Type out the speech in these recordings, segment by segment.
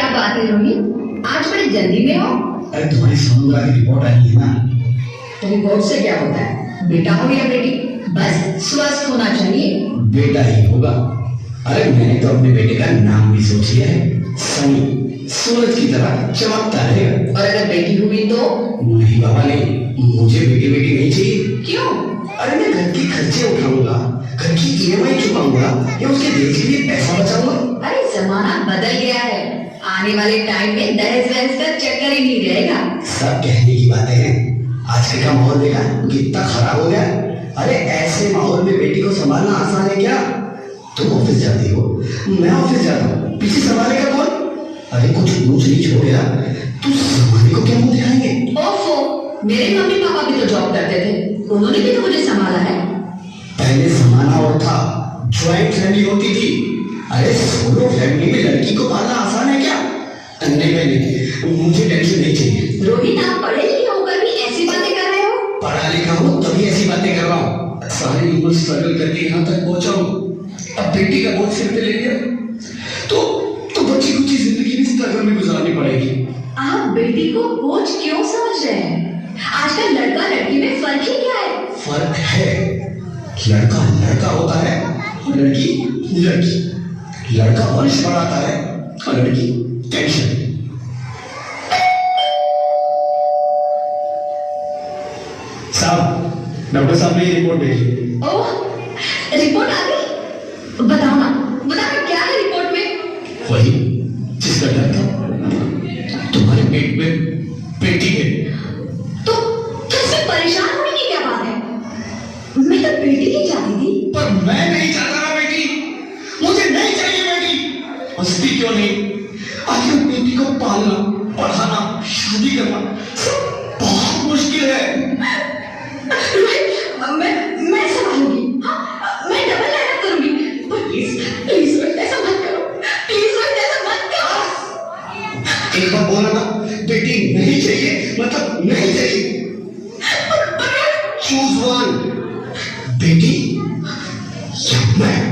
क्या बात है रोहित, आज बड़ी जल्दी में हो? अरे तुम्हारी सोनोग्राफी रिपोर्ट आई है ना। रिपोर्ट से क्या होता है? बेटा हो या बेटी, बस स्वस्थ होना चाहिए। बेटा ही होगा। अरे मैंने तो अपने बेटे का नाम भी सोच लिया है, सनी, सूरज की तरह चमकता रहेगा। और अगर बेटी हुई तो? नहीं बाबा नहीं, मुझे बेटी बेटी नहीं चाहिए। क्यों? अरे मैं घर के खर्चे उठाऊंगा, घर की ईएमआई चुकाऊंगा या उसके दहेज के लिए पैसा बचाऊंगा। अरे जमाना बदल गया है, आने वाले टाइम में दहेज वहेज का चक्कर ही नहीं रहेगा। सब कहने की बातें हैं, आजकल का माहौल देखा कितना खराब हो गया। अरे ऐसे माहौल में बेटी को संभालना आसान है क्या? तुम ऑफिस जाती हो, मैं ऑफिस जाता हूँ, पीछे संभालेगा कौन? अरे कुछ ऊंच नीच हो गया तो संभालने को क्या मुंह दिखाएंगे? ओफो, मेरे मम्मी पापा भी तो जॉब करते थे, उन्होंने भी तो मुझे संभाला है। पहले जमाना और था, ज्वाइंट फैमिली होती थी। अरे सोलो फैमिली में लड़की को पालना आसान है क्या? नहीं, मुझे टेंशन नहीं चाहिए। रोहित, आप पढ़े लिखे होकर भी ऐसी बातें कर रहे हो? पढ़ा लिखा हूँ तभी ऐसी बातें कर रहा हूँ। सारी उम्र स्ट्रगल करके यहाँ तक पहुंचा हूँ, अब बेटी का बोझ सिर पे ले लिया तो बच्ची कुछ जिंदगी भी स्ट्रगल में गुजारनी पड़ेगी। आप बेटी को बोझ क्यों समझ रहे हैं? आजकल लड़का लड़की में फर्क ही क्या है? फर्क है, लड़का लड़का होता है और लड़की लड़की। लड़का वंश बढ़ाता है और लड़की टेंशन। साहब, डॉक्टर साहब ने रिपोर्ट भेजी। ओह, रिपोर्ट आ गई? बताओ ना क्या है रिपोर्ट में? वही जिसका डर था, तुम्हारे पेट में बेटी है। तो इसमें परेशान होने की क्या बात है? मैं तो बेटी ही चाहती थी। पर मैं नहीं चाहता ना बेटी, मुझे नहीं चाहिए बेटी। हंसती क्यों नहीं? आखिर बेटी को पालना, पढ़ाना, शादी करना सब बहुत मुश्किल है। मैं संभालूंगी, हाँ, मैं डबल मेहनत करूंगी। प्लीज प्लीज ऐसा मत करो, प्लीज ऐसा मत करो। एक बार बोला ना, बेटी नहीं चाहिए मतलब नहीं चाहिए। चूज वन, बेटी या मैं।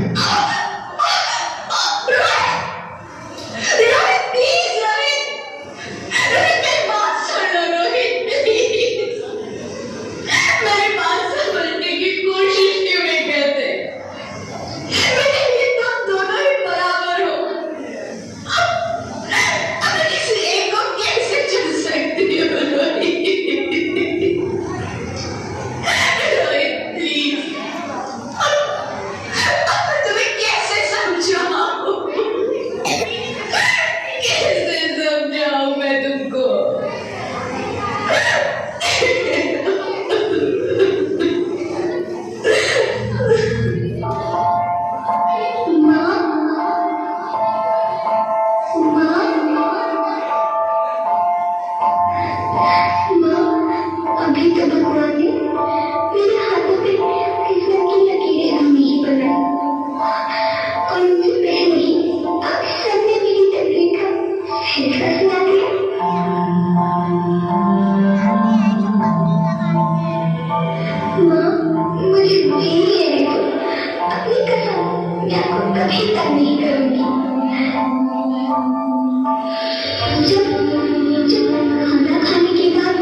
जब खाना खाने के बाद